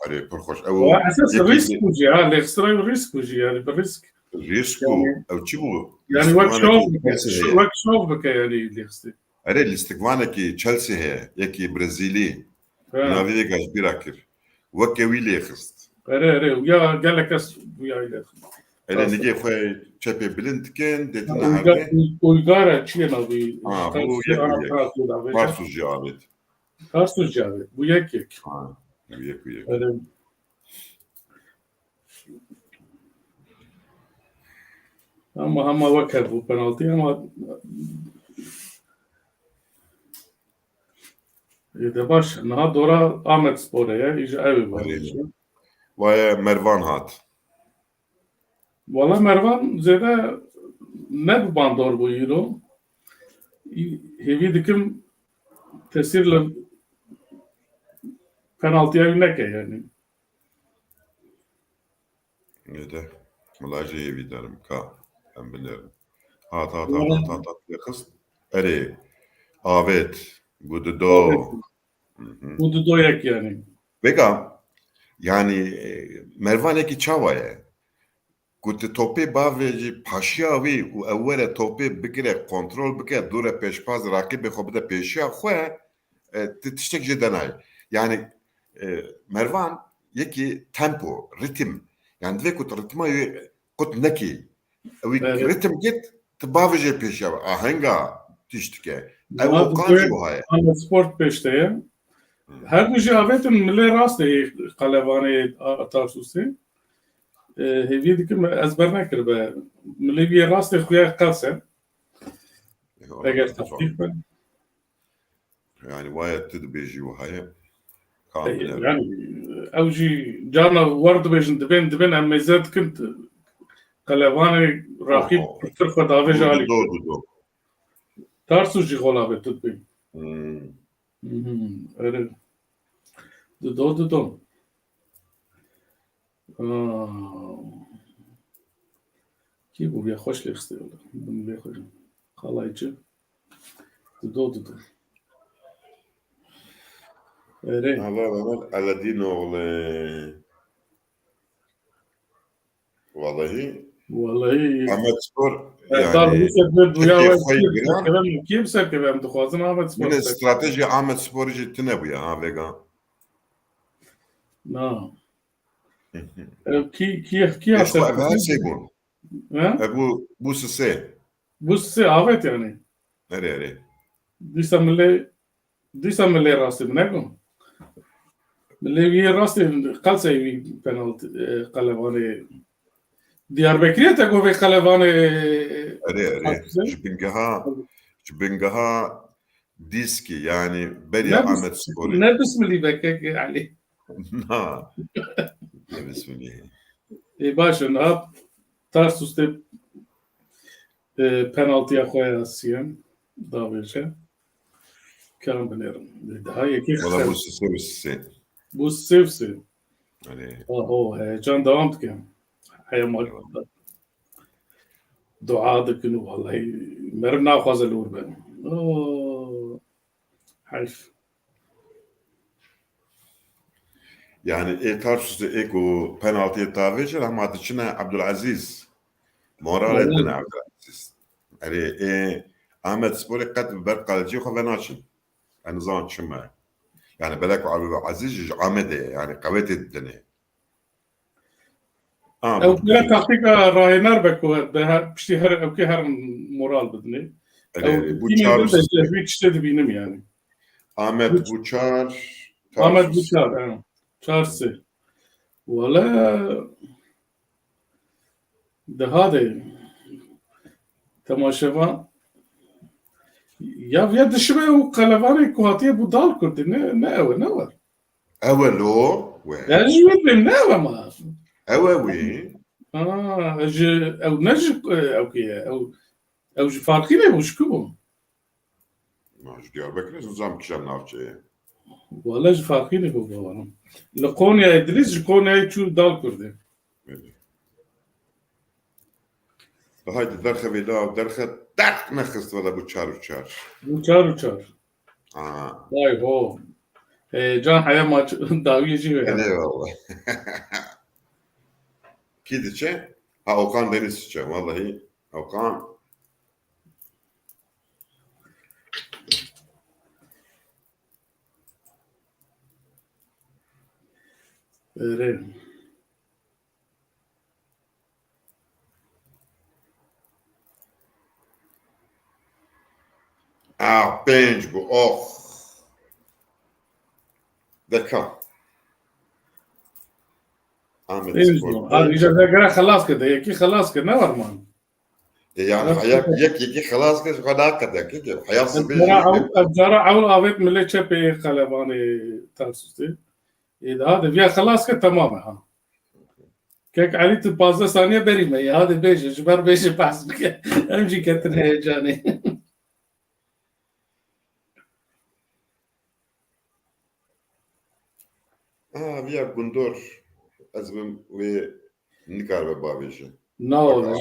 hani perhoş ev واساس الريسك yeki وجي ها اللي خسروا الريسك وجي يعني بالريسك risku يعني ev çi bu يعني وقت listikvaneki شوف Chelsea heye وقت شوف بك يعني اللي خسرت ere listikvaneki Chelsea heye yeki Brezili ها navi gaz birakir veke wili xist اري ويا قال لك ويا اللي ele nige xwe çepe bilindken detina Uygar, herde Uygar çiğ navi. bu Tarsu yek ana bu yek tarsu da veja. Tarsus Cavit Tarsu cavi. Bu yek. ha bu yek Öyle. Ama vakar bu penaltı ama de baş. Naha dora Ahmet Spor'a ya. İyice evi var. ve Mervan hat Valla Mervan zede ne bu bandor bu euro. Hevi dikim tesirle penaltıya ne yani. Öyle. Mulaje evi derim ka. Ben bilirim. Hat yakız. Eri. Avet. Bu do. Bu da doyak yani. Vega yani Mervaneki çavaya. Kuti topi baveci paşavi u evvela topi bikire kontrol bikire dure peşpaz rakibi xobide peşiya xwe tiştek jedenay. Yani Mervan yeki tempo, ritim. Yani dve kut ritma kut neki. Evet. Ritim git tıbavece peşiya. Ahenga tiştike. Ev Naha o kanji o haya. Ahmet Sport peşteye. Her bir javetin milli rast qalevane tarsusi. Hevi dikim ezber nekir be. Milli bir rast xuya qalse. Eğer taktik ben. Yani vayet tedbeji o haya. Kamil Yani evji cana vardı bejin diben ama zed kint qalevane rakip tırfa davej ali. Do. Tarsuji golabe tutbi. Öyle. Do. Ki bu ya hoş lekste ola. Bunu bir hoş. Kalaycı. Do. Öyle. Allah Aladin oğlu. Vallahi Ahmet Spor dar bu yani sefer Türkiye duya fayı giren kimse ki ben duazım Ahmet Spor. yine strateji Ahmet Spor'u ciddi bu ya ha vega. Na. Ki Eşku aser. her şey bu. Ha? Bu sese. Bu se avet yani. Nereye? Disa milli rastı ne bu? Milli bir rastı kalsa bir penaltı kalevane Diyarbakır'a tek o ve kalevane Nereye? Jibingaha diski yani Beria Ahmet Spor'u. ne bismillah bekek Ali. Ha. Ne bismillah. Başın hap Tarsus'ta penaltıya koyasın davece. Kan bilirim. Daha yeki Valla bu sese. bu sevsi. Hani O heyecan devam tken. Hayal dua dikinu vallahi merna fazla olur ben. Hayf. yani Tarsus'ta eko penaltıya tavecir ama dışına Abdülaziz moral ettin Abdülaziz. Yani Ahmet Spor'u kat ber kalıcı xavenaçın. Yani zaman çıma. Yani belki Abdülaziz Ahmet'e yani kavet ettiğini. او كلا تحقيق راهنار بكو بشتي هر او كي هر مورال بدني او Bu كيني çağrı بدي bir işte benim yani. Ahmet Buçar Ahmet Buçar. Çarşı. Valla daha da temaşava ya dışı ve o kalavari kuhatiye bu dal kurdu ne var? Evvel o Ya jübim ne var ma? Evvel او نجي او كي او ew ji farkî ne bû şikû bû. Ma ji Diyarbekirê zam kişem navçeyê. Wala ji farkî ne bû bawarim. Li Konyayê dilîst ji Konyayê çû dal Kurdê. Haydi derxevê la derxe derk nexist vela bu çar û çar. Bû çar û çar. Aa. Vay ho. Can heya maç dawiyê jî wê. Eyvallah. Ki diçe? Ha Okan Deniz diçe. Vallahi Okan. Rê. Pênc bû. Oh. Deka. Ahmet Pênc Spor. bû. Îja vegera xelas kir de yekî xelas kir ne war man. Yani hayat yek xelas kir xeda kadar ki hayat Ev cara ewl avêt millet çepê Qelebanê Tarsusê. Hadi viya xelas kir temam e ha. Kek Elî tu 15 saniye berî me. Hadi bêje ji ber bêje behs bike. Em jî ketin heyecanê. Via Gundor. Ez bim wê nikar be bavêje. No,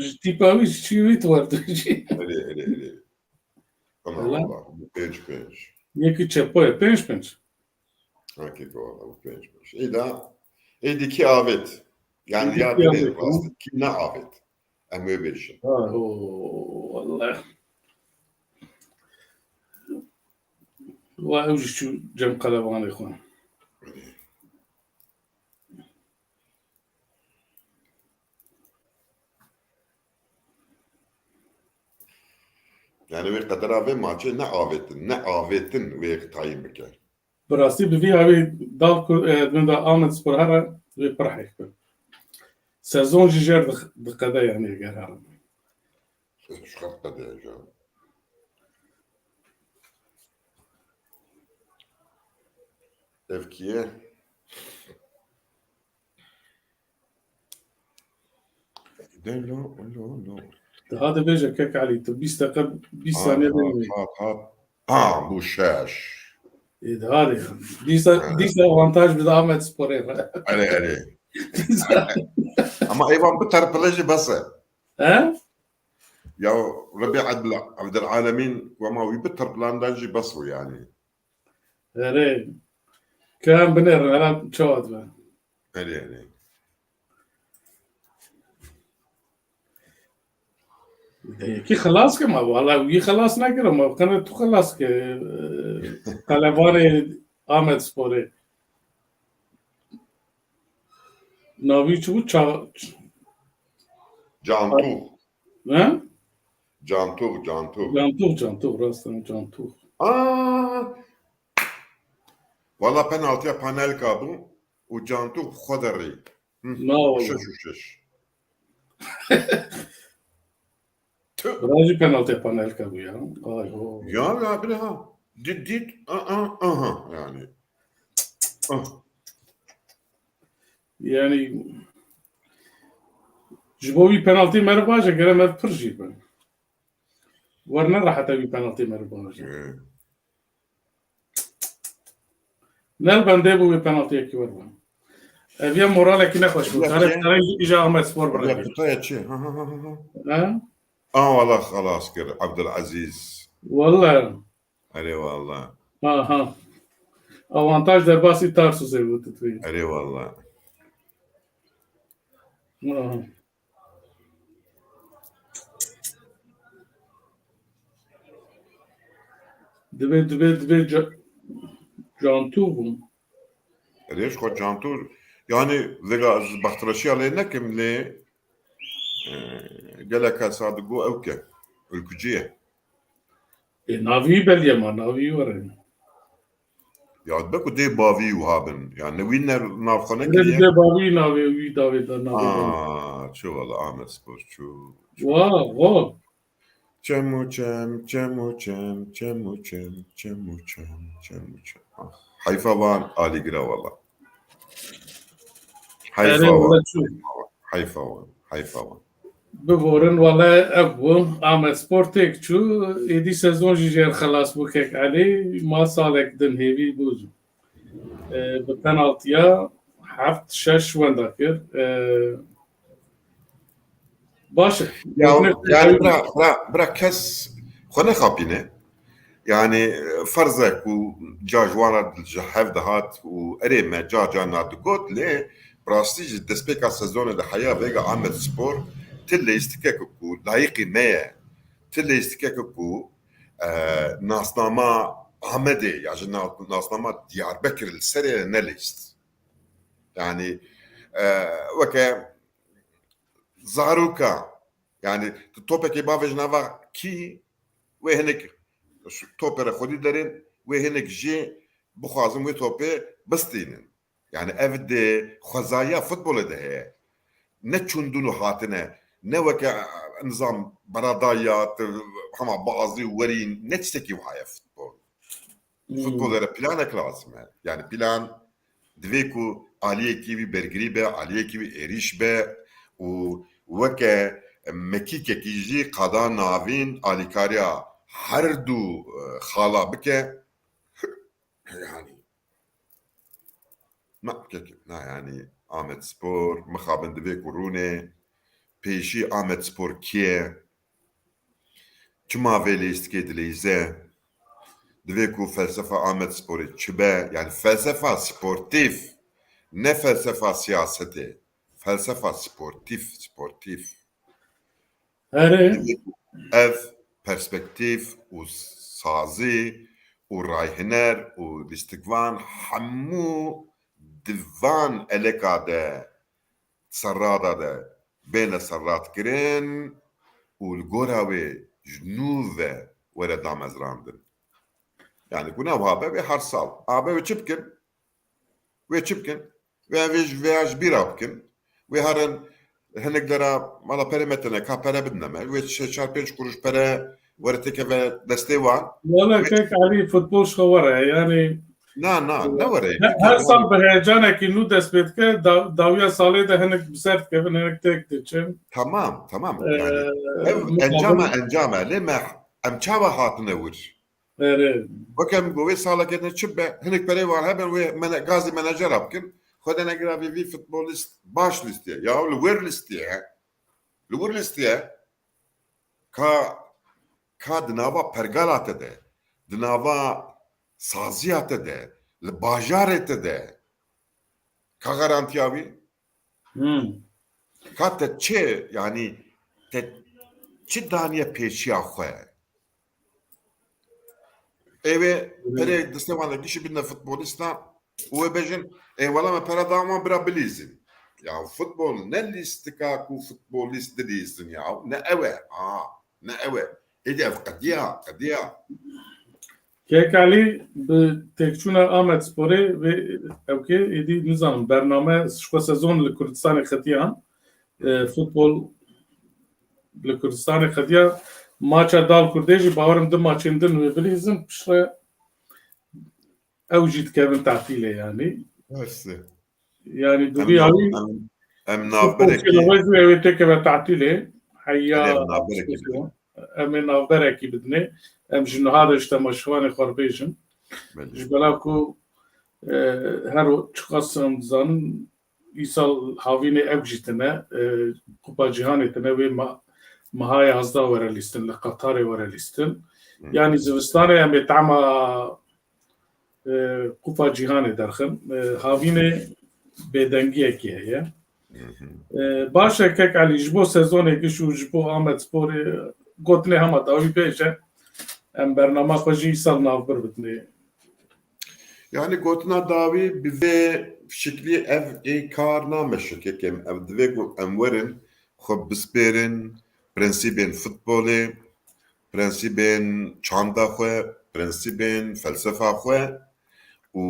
ji tîpa wî ji çî wî twar tu jî. Elê. Ama Valla. Allah. Bu pênc. Yekî çepo ye pênc. Hakik valla bu pênc. İda ediki avet. Yani Êdî ya ki dile avet, rastı. Ki ne avet? Em wê bêjin. Vallahi. Wa ew jî çû cem Qelebanê xwe. Yani wê qedera vê maçê ne avetin wê tayin bike. Bi rastî bi vî avê dal da Ahmet Spor here wê pir heyf kir. Sezon jî jêr diqede yani eger here. Şu kadar diyeceğim. Evkiye. No. Daha dibêje kek Elî tu 20 deqe 20 saniye berî me. Ha bu şaş. Hadi. Dîsa avantaj bi Ahmet Sporê re. Ele. Ama eyvan bu tarpılajı basa. He? Ya Rabbi Abdülalemin ve ma bir tarpılandajı basu yani. Herê. Kem binêrin hela çawa dibe. Ele. Yekî xelas kir ma wala wî xelas nekirin ma qene tu xelas kir Qelebanê Ahmet Sporê. Navî çi bû Cantuh. He? Cantuh. Cantuh rastan Cantuh. Valla penaltıya panel kabı. O Cantuh xodari. No. Şuş. Birazcık penaltı yapan Elka bu ya. Ay ho. Ya bir ha. Dit. Aha yani. Yani جبوي penaltı merbaja gere mer pırjı ben. Varna rahat bir penaltı merbaja. Nel bende bu bir penaltı yeki var ben. Evya moral ki ne hoş bu. Taraf ija Ahmet Spor bırak. Yapıta çi. Ha? Valla خلاص kır Abdülaziz. Vallahi. Hadi valla. Ha. Avantaj da basit Tarsus'e bu tutuyor. Hadi valla. Dibe Cantuh bu. Lيش خد Cantuh yani vega baktıraşı aleyna kimle geleka sadıgu evke ülkücüye. Navi belli ama navi var yani. Ya beku de bavi uhabın yani winner nafkhane Ne de bavi navi davet navi. Şu valla Ahmet Spor şu. Wow. Çemu. Hayfa van Ali Gira valla. Hayfa van. ببورن والله ابو عمل سبورتك شو ايدي سيزون جيجير خلاص بوكيك علي ما صالك دن هيبي بوزو بالبنالتيا حفت شش وين ذاكر باشا يعني برا كس خلينا خابينه يعني فرزك وجا جوانا الجحف دهات وقريب جا نادقوت ليه براستيج دسبيكا سيزون الحياة فيجا عمل سبور تلي يستكاكو لايقي مية تلي يستكاكو ناسناما عمدي يعني ناسناما ديار بكر السريع نليست يعني وكا زاروكا يعني توبك بافج نافا كي وهنك توبر خودی دارین و هنگ جی بخوازم و توپه بستینن yani evde خزايا فوتبول ده ne çundunu hatine ne veke nizam baradayat ama bazı verin ne teki vaya futbol futbollara planek lazım yani plan dveku aliye kivi bergribe aliye kivi erişbe u veke mekike kiji kada navin alikariya her du xala bike yani na yani Ahmet Spor mixabin divê ku rûne pêşî Ahmet Spor kî ye çima vê lîstikê dilîze divê ku felsefa Ahmet Sporê çi be yani felsefa sportif ne felsefa siyasetê felsefa sportif ev perspektif û sazî û rayhiner û lîstikvan hemû divan eleka de serrada de bêne serratkirin û li gora wê ji nû ve were damezrandin yani ku nav habe wê her sal habe wê çi bikin wê evê ji vêya ji bîra bikin wê herin hineklera mala pere metine ka pere bidneme wê çar pênc kuruş pere were tekeve destê wan والله كيك علي فوتبول شخوره يعني ne were هر سال بهيجانك انه دست بيت كه داويا سالي ده هنك بسرت كيفن هنك تك تشم tamam yani encama lema em çava hatine wir bakem bu ve sala kedine çibe hinek pere var haben ve gazi menajer apkin خدنا قرابي في فوتبوليست باش ليستيا يا الوير ليستيا كا دناوا برغالات ده دناوا سازيات ده الباجارت ده كا غارانتيابي كا تشي يعني تشي دانيا بيشيا خو ايوه بري دستوان ديش بدنا فوتبوليستا وبجن اي والله ما para dama bira bilizin ya futbol ne listikaku futbolist dedizin ya ne eve edev qadiya كيك علي بتكشونا آمد سبوري اوكي ايدي نظام برنامه شكو سيزون لكردستان خطيان فوتبول لكردستان خطيا ماتشا دال كرديجي باورم دم ماتشين دن وبليزم بشرة اوجد كيفن تعطيله يعني دوبي علي ام نابرك كيلو كيفن تعطيله حيا ام نابرك بدني ام جنو هذا اجتماشوان خربيجن جبلاكو هر چقاسم زن ایسال هاوینه اوجیتنه کوپا جهانیتنه و مهای هزدا وره لیستن لقطار وره لیستن يعني زوستانه هم تعمى کوپا جهانی درخن هاوینه بدنگیه که هی باشه که علی جبو سezonه که شو جبو آمد سپور گوتنه همه داوی پیشه ام برنامه خوشی سال نافبر بتنه yani gotna davi bize şekli ev kar nameşke kem ev dve em werin xo bisperin prensibên futbolê prensibên çanda xwe prensibên felsefa xwe û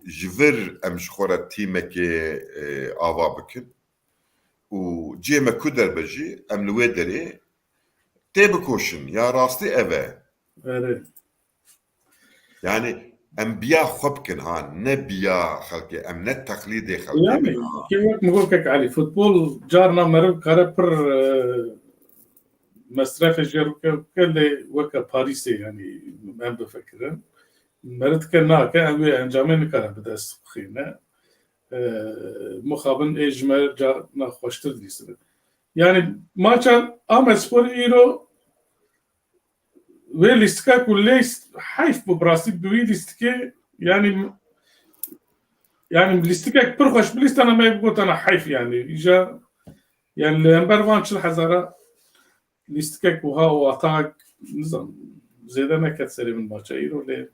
ji vir em ji xwe re tîmekê ava bikin û ciyê me ku derbe jî em li wê derê tê bikoşin ya rastî ev e yani ام بيا خبكن ها نبيا خلقي ام نت تقليدي خلقي يعني كيف نقول لك علي فوتبول جارنا مرب كاربر مصرف جروكه كل وكا باريس يعني من بفكرن مرت كنا كأنوي أنجامين كلا بدأس خينا مخابن إجمال جا نخوشتر ديسن يعني ما كان أما سبور إيرو ويلستكا كليس حيف ببراسي بويلستكا يعني لستكا برخش بليست أنا ما يبغى أنا حيف يعني إجا يعني لأنبر وانشل حزارة لستكا وها واتاك نظام زيادة ما كتسري من ماتش إيرو ليه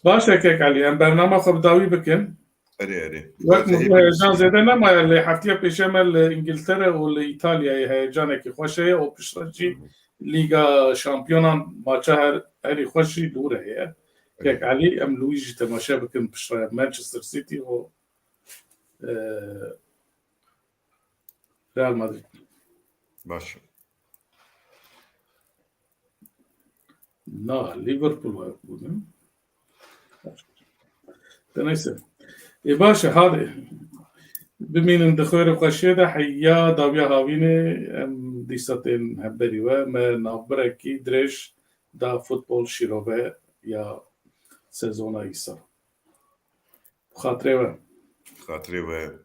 باشا كيك علي أم برنامج خب داوي بكن اري وقت هيجان زيادة نما اللي حفتيا بيشمل إنجلترا ولا إيطاليا هيجانك خوشة أو بشرجي ليغا شامبيونا ماتشها هري خوشي دورة هي كيك علي أم لويجي تماشى بكن بشرة مانشستر سيتي و ريال مدريد باش لا ليفربول ويكون تنسى يا باشا هذا بمين اندخور قشيدة حيا داويا هاويني ام ديساتين هبري وما نابرا كي دريش دا فوتبول شيروبا يا سيزونا يسار خاطري خاطري و